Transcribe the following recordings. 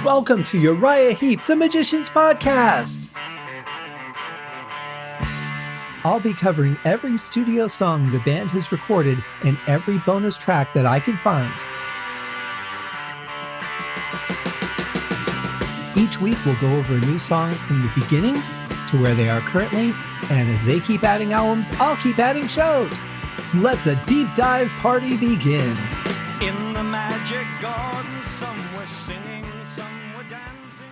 Welcome to Uriah Heep, the Magician's Podcast. I'll be covering every studio song the band has recorded and every bonus track that I can find. Each week we'll go over a new song from the beginning to where they are currently, and as they keep adding albums, I'll keep adding shows. Let the deep dive party begin. In the magic garden, some were singing, some were dancing.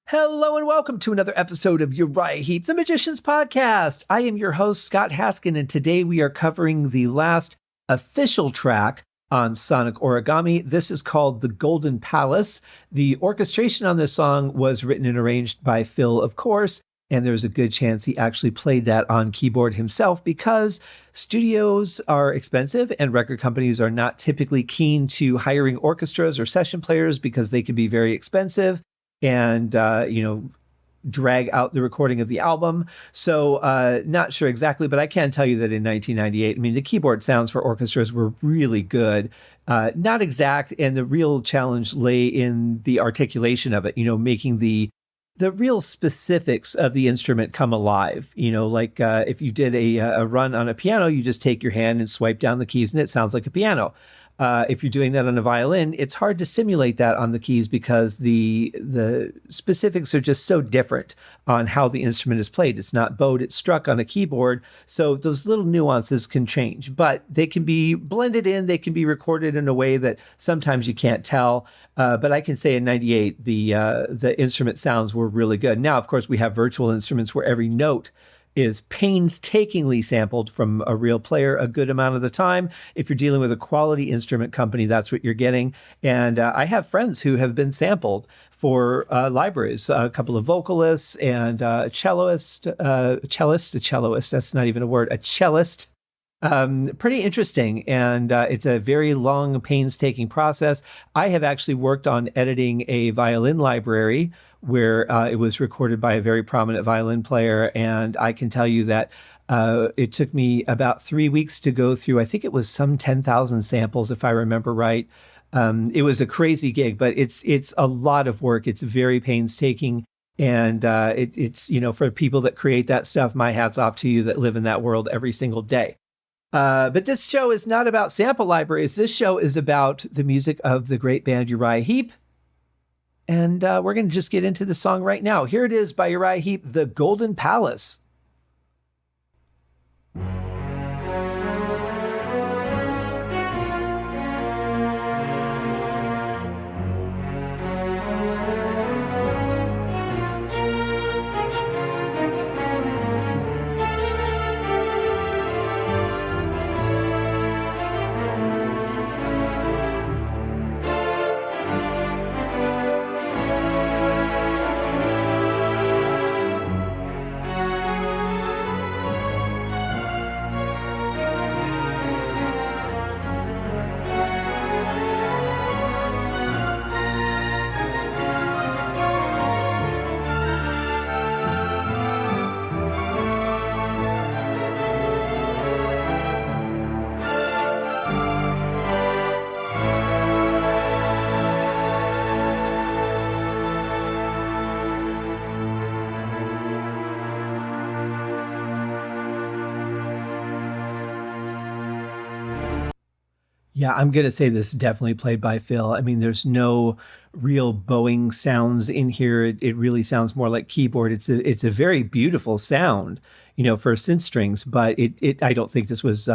Hello and welcome to another episode of Uriah Heep, the Magician's Podcast. I am your host, Scott Haskin, and today we are covering the last official track on Sonic Origami. This is called The Golden Palace. The orchestration on this song was written and arranged by Phil, of course, and there's a good chance he actually played that on keyboard himself because studios are expensive and record companies are not typically keen to hiring orchestras or session players because they can be very expensive and, drag out the recording of the album. So not sure exactly, but I can tell you that in 1998, the keyboard sounds for orchestras were really good. Not exact, and the real challenge lay in the articulation of it, making the real specifics of the instrument come alive. If you did a run on a piano, you just take your hand and swipe down the keys and it sounds like a piano. If you're doing that on a violin, it's hard to simulate that on the keys because the specifics are just so different on how the instrument is played. It's not bowed, it's struck on a keyboard. So those little nuances can change, but they can be blended in. They can be recorded in a way that sometimes you can't tell. But I can say in 98, the instrument sounds were really good. Now, of course, we have virtual instruments where every note is painstakingly sampled from a real player a good amount of the time. If you're dealing with a quality instrument company, that's what you're getting. And I have friends who have been sampled for libraries, a couple of vocalists and a cellist, that's not even a word, a cellist. Pretty interesting. And it's a very long, painstaking process. I have actually worked on editing a violin library where it was recorded by a very prominent violin player. And I can tell you that it took me about 3 weeks to go through, I think it was some 10,000 samples, if I remember right. It was a crazy gig, but it's a lot of work. It's very painstaking. And it's, for people that create that stuff, my hat's off to you that live in that world every single day. But this show is not about sample libraries. This show is about the music of the great band Uriah Heep. And we're going to just get into the song right now. Here it is by Uriah Heep, The Golden Palace. Yeah, I'm going to say this is definitely played by Phil. There's no real bowing sounds in here. It really sounds more like keyboard. It's a very beautiful sound, for synth strings, but I don't think this was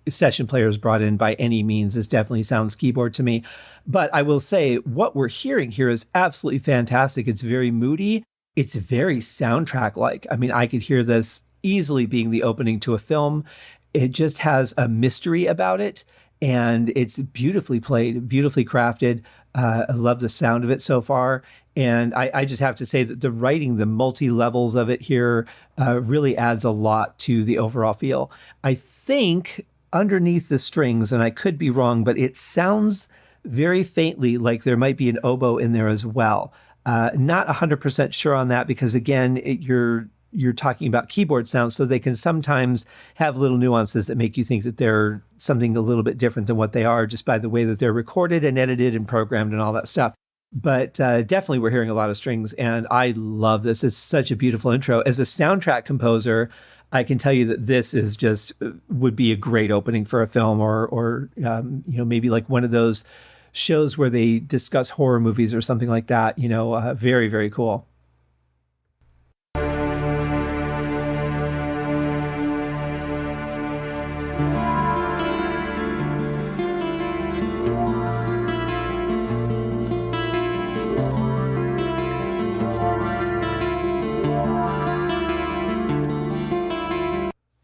session players brought in by any means. This definitely sounds keyboard to me. But I will say what we're hearing here is absolutely fantastic. It's very moody. It's very soundtrack-like. I could hear this easily being the opening to a film. It just has a mystery about it. And it's beautifully played, beautifully crafted. I love the sound of it so far. And I just have to say that the writing, the multi-levels of it here really adds a lot to the overall feel. I think underneath the strings, and I could be wrong, but it sounds very faintly like there might be an oboe in there as well. Not 100% sure on that because, again, you're talking about keyboard sounds, so they can sometimes have little nuances that make you think that they're something a little bit different than what they are just by the way that they're recorded and edited and programmed and all that stuff. But definitely we're hearing a lot of strings, and I love this. It's such a beautiful intro. As a soundtrack composer, I can tell you that this is just would be a great opening for a film, or maybe like one of those shows where they discuss horror movies or something like that. Very, very cool.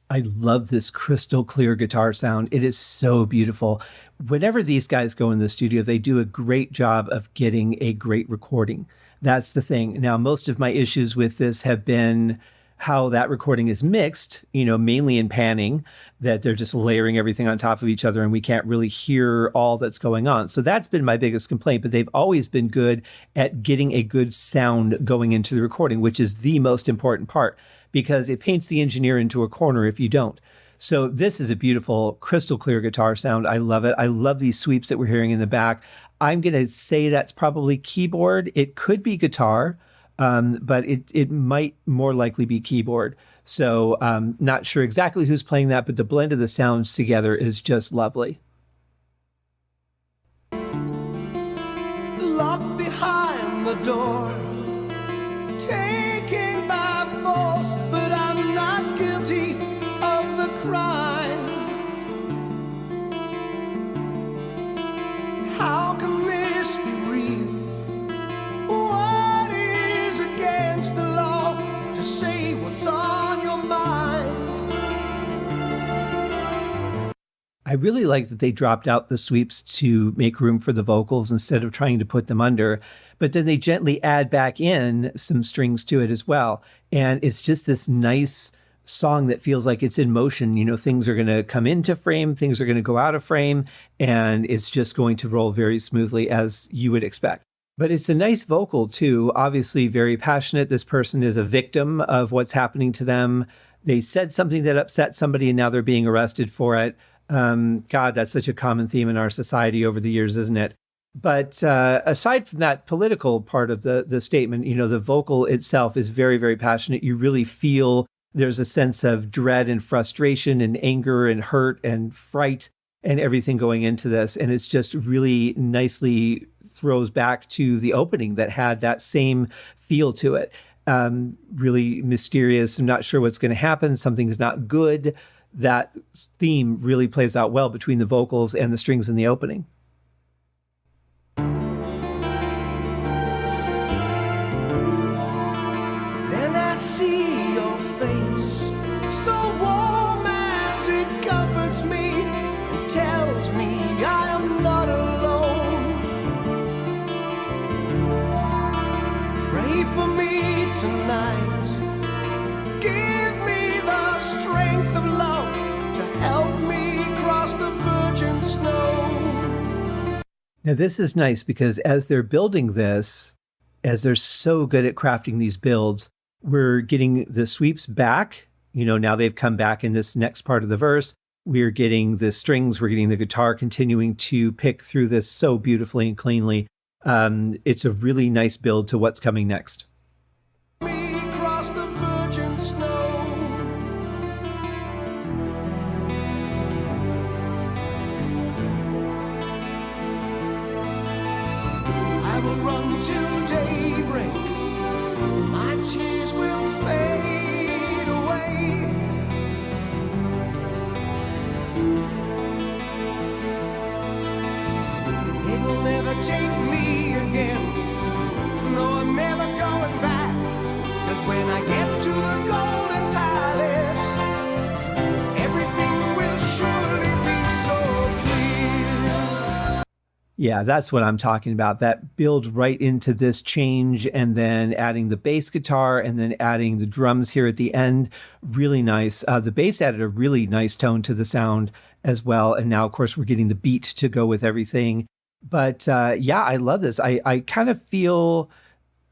I love this crystal clear guitar sound. It is so beautiful. Whenever these guys go in the studio, they do a great job of getting a great recording. That's the thing. Now, most of my issues with this have been how that recording is mixed, mainly in panning, that they're just layering everything on top of each other and we can't really hear all that's going on. So that's been my biggest complaint, but they've always been good at getting a good sound going into the recording, which is the most important part, because it paints the engineer into a corner if you don't. So this is a beautiful crystal clear guitar sound. I love it. I love these sweeps that we're hearing in the back. I'm going to say that's probably keyboard. It could be guitar, but it might more likely be keyboard. So not sure exactly who's playing that, but the blend of the sounds together is just lovely. Locked behind the door, taken by force, but I'm not guilty of the crime. How can this be real? What is against the law to say what's on your mind? I really like that they dropped out the sweeps to make room for the vocals instead of trying to put them under, but then they gently add back in some strings to it as well. And it's just this nice song that feels like it's in motion. Things are going to come into frame, things are going to go out of frame, and it's just going to roll very smoothly as you would expect. But it's a nice vocal too, obviously very passionate. This person is a victim of what's happening to them. They said something that upset somebody and now they're being arrested for it. God, that's such a common theme in our society over the years, isn't it? But aside from that political part of the statement, the vocal itself is very, very passionate. You really feel there's a sense of dread and frustration and anger and hurt and fright and everything going into this. And it's just really nicely throws back to the opening that had that same feel to it. Really mysterious. I'm not sure what's going to happen. Something's not good. That theme really plays out well between the vocals and the strings in the opening. Then I see your face, so warm as it comforts me, and tells me I am not alone. Pray for me tonight. Give me the strength of love to help me cross the virgin snow. Now, this is nice because as they're building this, as they're so good at crafting these builds, we're getting the sweeps back. Now they've come back in this next part of the verse. We're getting the strings, we're getting the guitar continuing to pick through this so beautifully and cleanly. It's a really nice build to what's coming next. Me cross the virgin snow. I will run till daybreak. My tears will fade away. It will never take me again. No, I'm never going back. 'Cause when I get to the golden palace, everything will surely be so clear. Yeah, that's what I'm talking about. That builds right into this change and then adding the bass guitar and then adding the drums here at the end. Really nice. The bass added a really nice tone to the sound as well. And now, of course, we're getting the beat to go with everything. But yeah, I love this. I kind of feel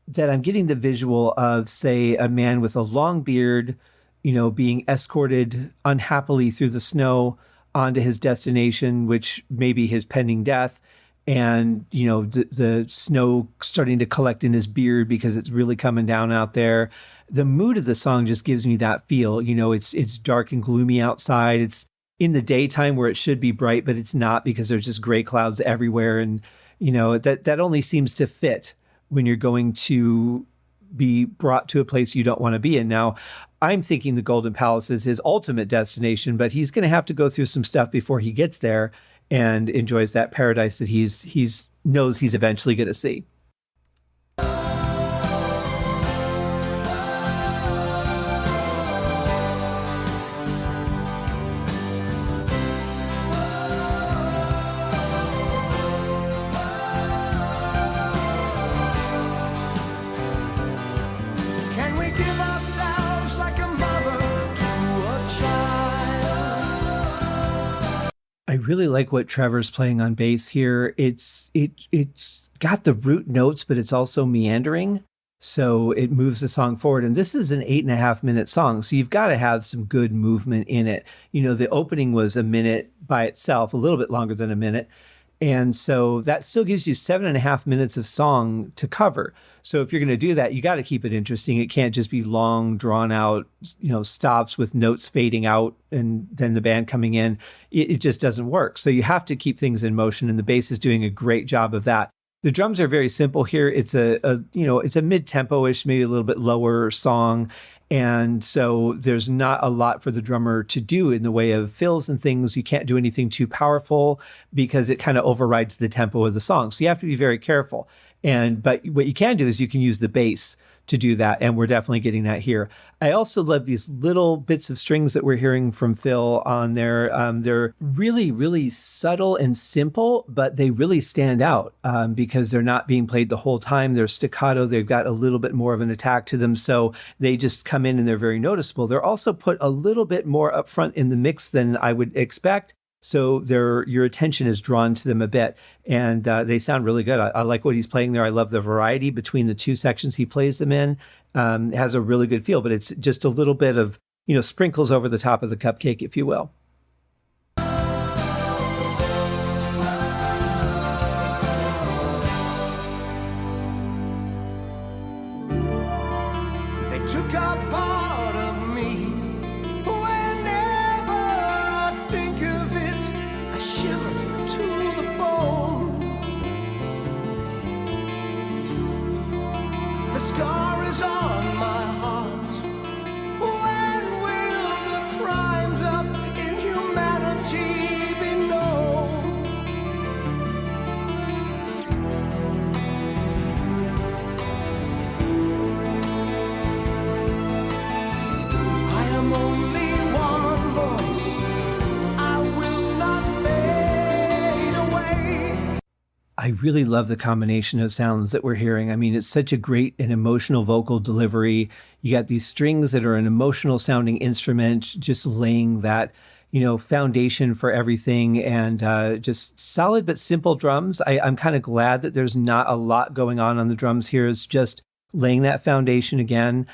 that I'm getting the visual of, say, a man with a long beard, being escorted unhappily through the snow onto his destination, which may be his pending death. and the snow starting to collect in his beard because it's really coming down out there. The mood of the song just gives me that feel. It's dark and gloomy outside. It's in the daytime where it should be bright, but it's not because there's just gray clouds everywhere. And that only seems to fit when you're going to be brought to a place you don't want to be in. Now, I'm thinking the Golden Palace is his ultimate destination, but he's going to have to go through some stuff before he gets there and enjoys that paradise that he's knows he's eventually going to see. I really like what Trevor's playing on bass here. It's got the root notes, but it's also meandering, so it moves the song forward. And this is an 8.5-minute song, so you've got to have some good movement in it. The opening was a minute by itself, a little bit longer than a minute. And so that still gives you 7.5 minutes of song to cover. So if you're going to do that, you got to keep it interesting. It can't just be long, drawn out, stops with notes fading out and then the band coming in. It just doesn't work. So you have to keep things in motion, and the bass is doing a great job of that. The drums are very simple here. It's it's a mid-tempo-ish, maybe a little bit lower song. And so there's not a lot for the drummer to do in the way of fills and things. You can't do anything too powerful because it kind of overrides the tempo of the song. So you have to be very careful. But what you can do is you can use the bass to do that, and we're definitely getting that here. I also love these little bits of strings that we're hearing from Phil on there. They're really, really subtle and simple, but they really stand out because they're not being played the whole time. They're staccato. They've got a little bit more of an attack to them, so they just come in and they're very noticeable. They're also put a little bit more up front in the mix than I would expect. So your attention is drawn to them a bit, and they sound really good. I like what he's playing there. I love the variety between the two sections he plays them in. It has a really good feel, but it's just a little bit of, sprinkles over the top of the cupcake, if you will. They took a part of me. Whenever I think of it, I shiver to the bone. The scar is on my heart. When will the crimes of inhumanity be known? I am only one voice. I will not fade away. I really love the combination of sounds that we're hearing. I mean, it's such a great and emotional vocal delivery. You got these strings that are an emotional sounding instrument, just laying that, foundation for everything, and just solid but simple drums. I'm kind of glad that there's not a lot going on the drums here. It's just laying that foundation again.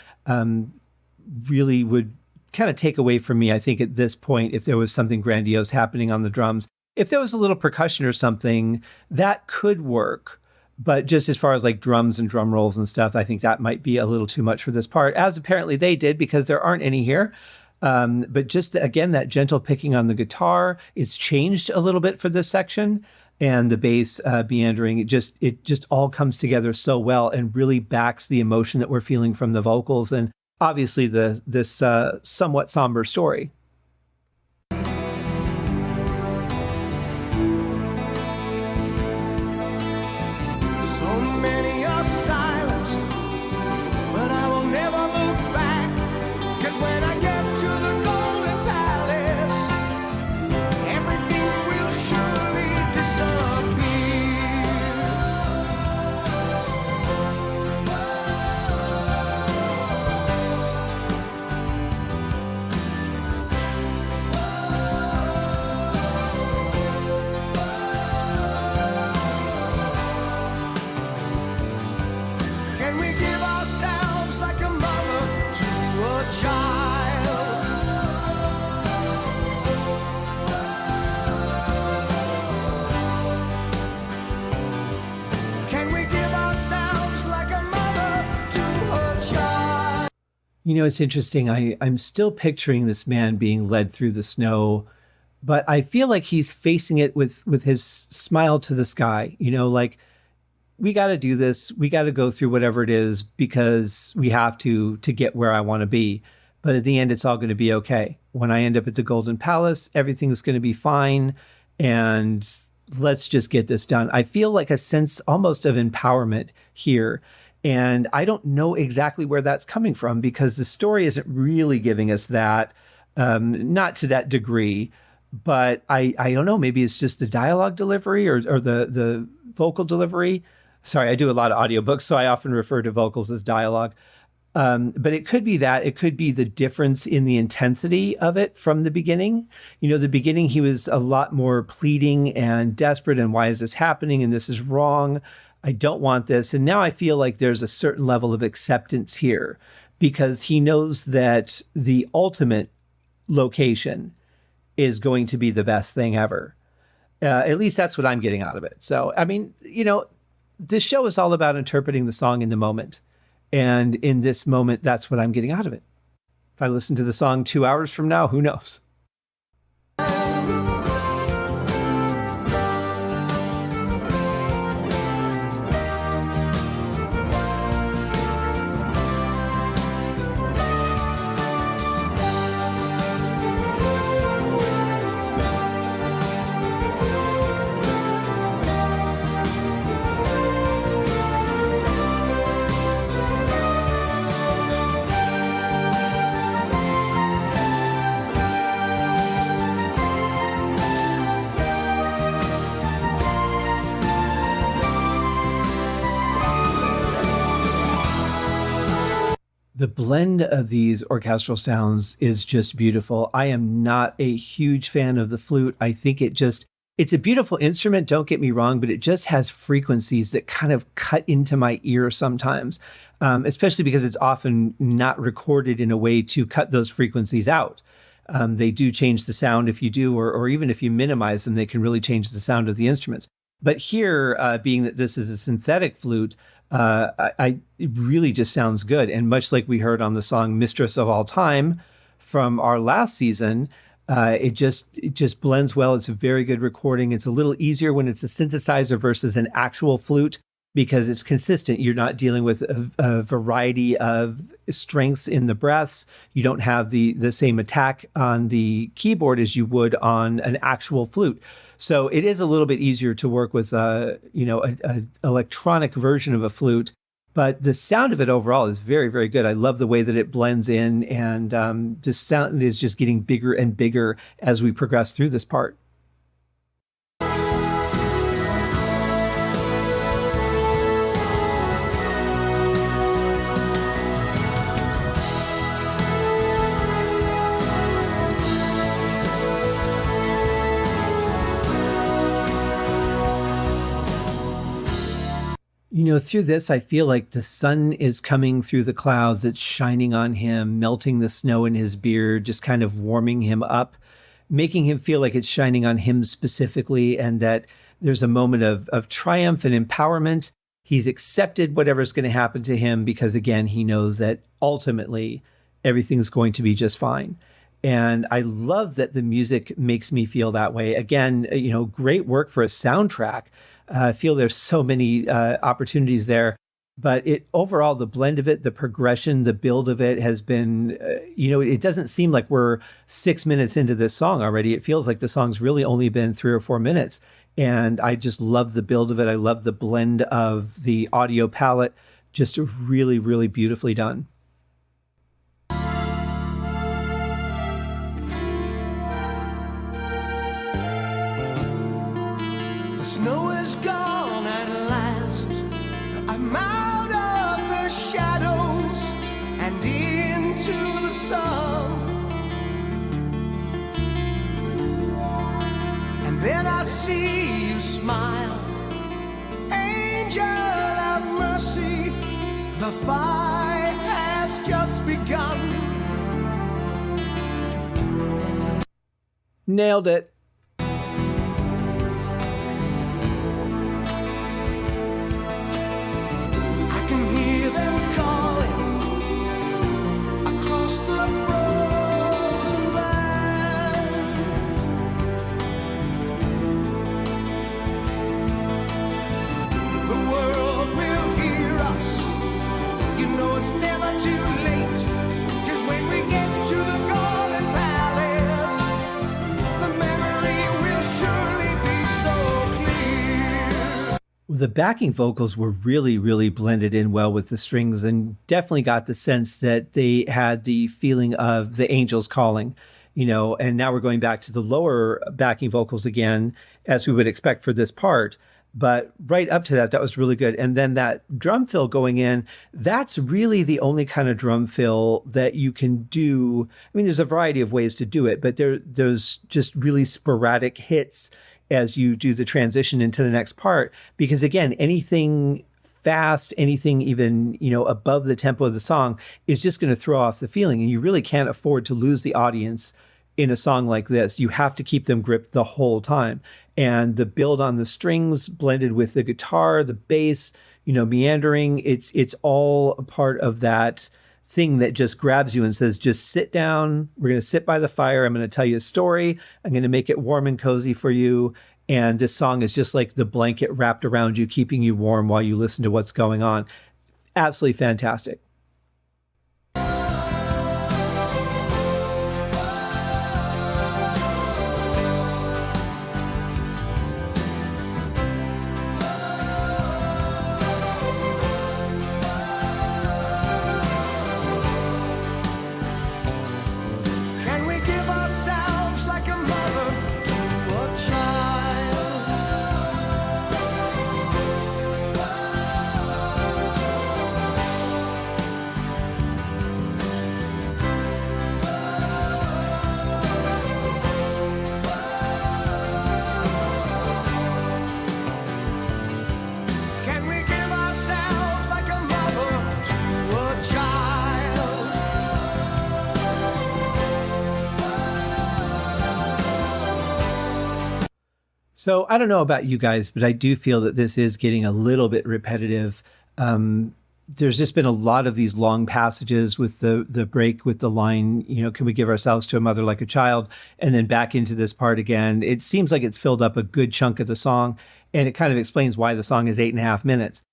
Really would kind of take away from me, I think, at this point, if there was something grandiose happening on the drums. If there was a little percussion or something, that could work. But just as far as like drums and drum rolls and stuff, I think that might be a little too much for this part, as apparently they did, because there aren't any here. But just, again, that gentle picking on the guitar, it's changed a little bit for this section. And the bass meandering, it just all comes together so well and really backs the emotion that we're feeling from the vocals. And obviously this somewhat somber story. So many are silent, but I will never look back. 'Cause when I get to the Golden Palace, everything will surely disappear. You know, it's interesting. I'm still picturing this man being led through the snow, but I feel like he's facing it with his smile to the sky. You know, like we got to do this. We got to go through whatever it is because we have to get where I want to be. But at the end, it's all going to be okay. When I end up at the Golden Palace, everything's going to be fine. And let's just get this done. I feel like a sense almost of empowerment here. And I don't know exactly where that's coming from because the story isn't really giving us that, not to that degree. But I don't know, maybe it's just the dialogue delivery or the vocal delivery. Sorry, I do a lot of audiobooks, so I often refer to vocals as dialogue. But it could be that. It could be the difference in the intensity of it from the beginning. You know, the beginning, he was a lot more pleading and desperate. And why is this happening? And this is wrong. I don't want this. And now I feel like there's a certain level of acceptance here because he knows that the ultimate location is going to be the best thing ever. At least that's what I'm getting out of it. So, I mean, you know, this show is all about interpreting the song in the moment. And in this moment, that's what I'm getting out of it. If I listen to the song 2 hours from now, who knows? The blend of these orchestral sounds is just beautiful. I am not a huge fan of the flute. I think it's a beautiful instrument, don't get me wrong, but it just has frequencies that kind of cut into my ear sometimes, especially because it's often not recorded in a way to cut those frequencies out. They do change the sound if you do, or even if you minimize them, they can really change the sound of the instruments. But here, being that this is a synthetic flute, it really just sounds good. And much like we heard on the song Mistress of All Time from our last season, it just blends well. It's a very good recording. It's a little easier when it's a synthesizer versus an actual flute because it's consistent. You're not dealing with a variety of strengths in the breaths. You don't have the same attack on the keyboard as you would on an actual flute. So it is a little bit easier to work with, an electronic version of a flute. But the sound of it overall is very, very good. I love the way that it blends in, and the sound is just getting bigger and bigger as we progress through this part. You know, through this, I feel like the sun is coming through the clouds. It's shining on him, melting the snow in his beard, just kind of warming him up, making him feel like it's shining on him specifically, and that there's a moment of triumph and empowerment. He's accepted whatever's going to happen to him because, again, he knows that ultimately everything's going to be just fine. And I love that the music makes me feel that way. Again, great work for a soundtrack. I feel there's so many opportunities there, but overall, the blend of it, the progression, the build of it has been, it doesn't seem like we're 6 minutes into this song already. It feels like the song's really only been 3 or 4 minutes. And I just love the build of it. I love the blend of the audio palette, just really, really beautifully done. The snow is gone at last. I'm out of the shadows and into the sun. And then I see you smile. Angel of mercy, the fight has just begun. Nailed it. The backing vocals were really, really blended in well with the strings, and definitely got the sense that they had the feeling of the angels calling, and now we're going back to the lower backing vocals again, as we would expect for this part. But right up to that, that was really good. And then that drum fill going in, that's really the only kind of drum fill that you can do. I mean, there's a variety of ways to do it, but there's just really sporadic hits as you do the transition into the next part. Because again, anything fast, anything even, above the tempo of the song is just going to throw off the feeling. And you really can't afford to lose the audience in a song like this. You have to keep them gripped the whole time. And the build on the strings blended with the guitar, the bass, meandering, it's all a part of that thing that just grabs you and says, just sit down. We're going to sit by the fire. I'm going to tell you a story. I'm going to make it warm and cozy for you. And this song is just like the blanket wrapped around you, keeping you warm while you listen to what's going on. Absolutely fantastic. So I don't know about you guys, but I do feel that this is getting a little bit repetitive. There's just been a lot of these long passages with the break with the line, can we give ourselves to a mother like a child? And then back into this part again. It seems like it's filled up a good chunk of the song, and it kind of explains why the song is 8.5 minutes.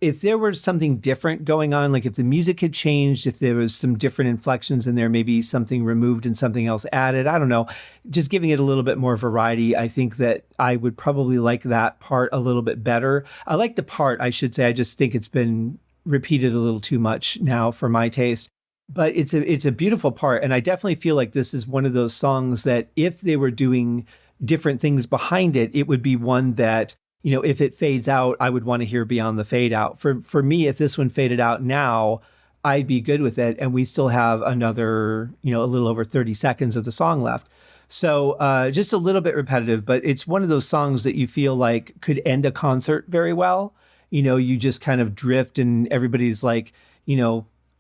If there was something different going on, like if the music had changed, if there was some different inflections in there, maybe something removed and something else added, I don't know, just giving it a little bit more variety, I think that I would probably like that part a little bit better. I like the part, I should say. I just think it's been repeated a little too much now for my taste. But it's a beautiful part, and I definitely feel like this is one of those songs that if they were doing different things behind it, it would be one that, if it fades out, I would want to hear beyond the fade out. For me, if this one faded out now, I'd be good with it. And we still have another, a little over 30 seconds of the song left. So just a little bit repetitive, but it's one of those songs that you feel like could end a concert very well. You just kind of drift and everybody's like,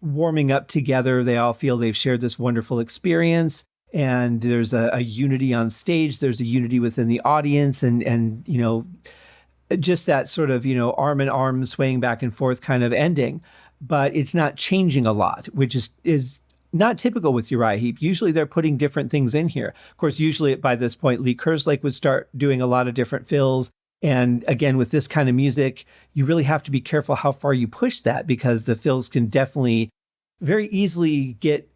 warming up together. They all feel they've shared this wonderful experience. And there's a unity on stage. There's a unity within the audience, and just that sort of, arm in arm swaying back and forth kind of ending. But it's not changing a lot, which is not typical with Uriah Heep. Usually they're putting different things in here. Of course, usually by this point, Lee Kerslake would start doing a lot of different fills. And again, with this kind of music, you really have to be careful how far you push that, because the fills can definitely very easily get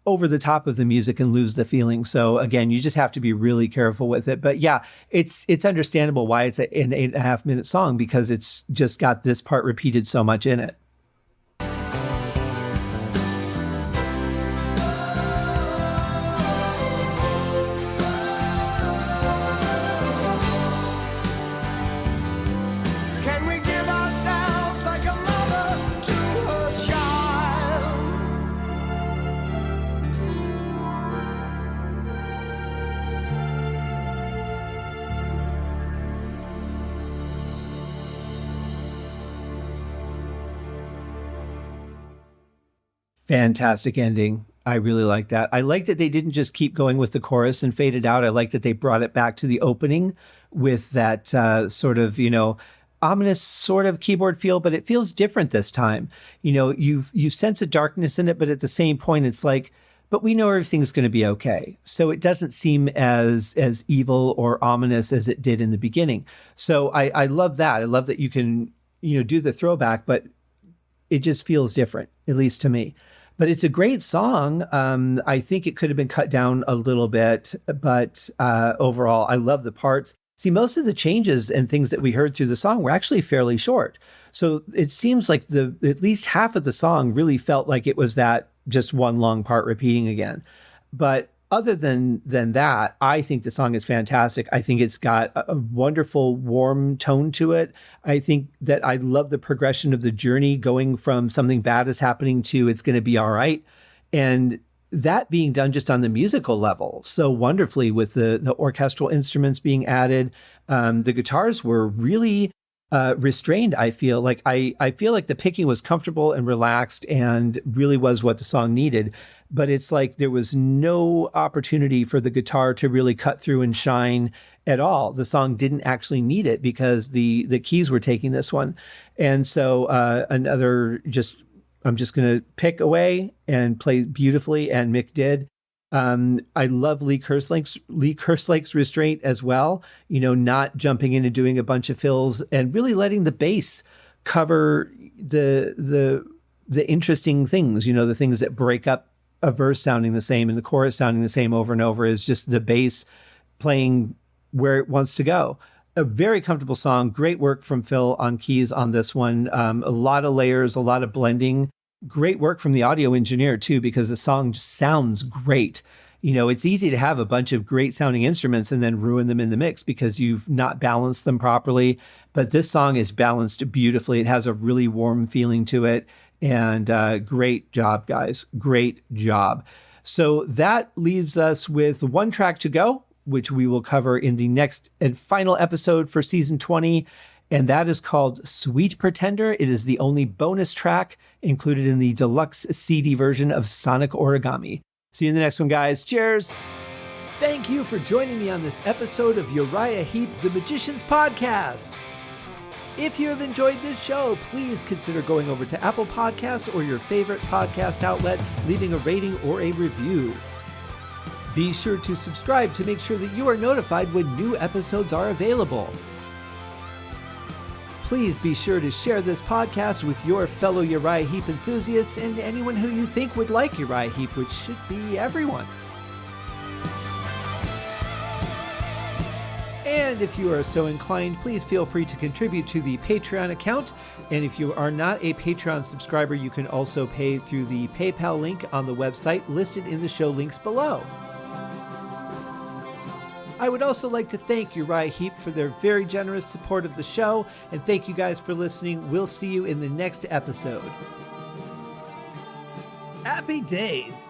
over the top of the music and lose the feeling. So again, you just have to be really careful with it. But yeah, it's understandable why it's an 8.5 minute song, because it's just got this part repeated so much in it. Fantastic ending. I really like that. I like that they didn't just keep going with the chorus and fade it out. I like that they brought it back to the opening with that sort of, ominous sort of keyboard feel, but it feels different this time. You sense a darkness in it, but at the same point, it's like, but we know everything's going to be okay. So it doesn't seem as evil or ominous as it did in the beginning. So I love that. I love that you can, do the throwback, but it just feels different, at least to me. But it's a great song. I think it could have been cut down a little bit, but overall, I love the parts. See, most of the changes and things that we heard through the song were actually fairly short. So it seems like at least half of the song really felt like it was that just one long part repeating again. But other than that, I think the song is fantastic. I think it's got a wonderful, warm tone to it. I think that I love the progression of the journey going from something bad is happening to it's going to be all right. And that being done just on the musical level so wonderfully with the orchestral instruments being added. The guitars were really restrained. I feel like the picking was comfortable and relaxed and really was what the song needed. But it's like there was no opportunity for the guitar to really cut through and shine at all. The song didn't actually need it because the keys were taking this one. And so I'm just going to pick away and play beautifully, and Mick did. I love Lee Kerslake's restraint as well, not jumping in and doing a bunch of fills and really letting the bass cover the interesting things, the things that break up a verse sounding the same and the chorus sounding the same over and over, is just the bass playing where it wants to go. A very comfortable song. Great work from Phil on keys on this one. A lot of layers, a lot of blending. Great work from the audio engineer too, because the song just sounds great. It's easy to have a bunch of great sounding instruments and then ruin them in the mix because you've not balanced them properly. But this song is balanced beautifully. It has a really warm feeling to it. And great job, guys. Great job. So that leaves us with one track to go, which we will cover in the next and final episode for season 20. And that is called Sweet Pretender. It is the only bonus track included in the deluxe CD version of Sonic Origami. See you in the next one, guys. Cheers. Thank you for joining me on this episode of Uriah Heep, the Magicians Podcast. If you have enjoyed this show, please consider going over to Apple Podcasts or your favorite podcast outlet, leaving a rating or a review. Be sure to subscribe to make sure that you are notified when new episodes are available. Please be sure to share this podcast with your fellow Uriah Heep enthusiasts and anyone who you think would like Uriah Heep, which should be everyone. And if you are so inclined, please feel free to contribute to the Patreon account. And if you are not a Patreon subscriber, you can also pay through the PayPal link on the website listed in the show links below. I would also like to thank Uriah Heep for their very generous support of the show, and thank you guys for listening. We'll see you in the next episode. Happy days!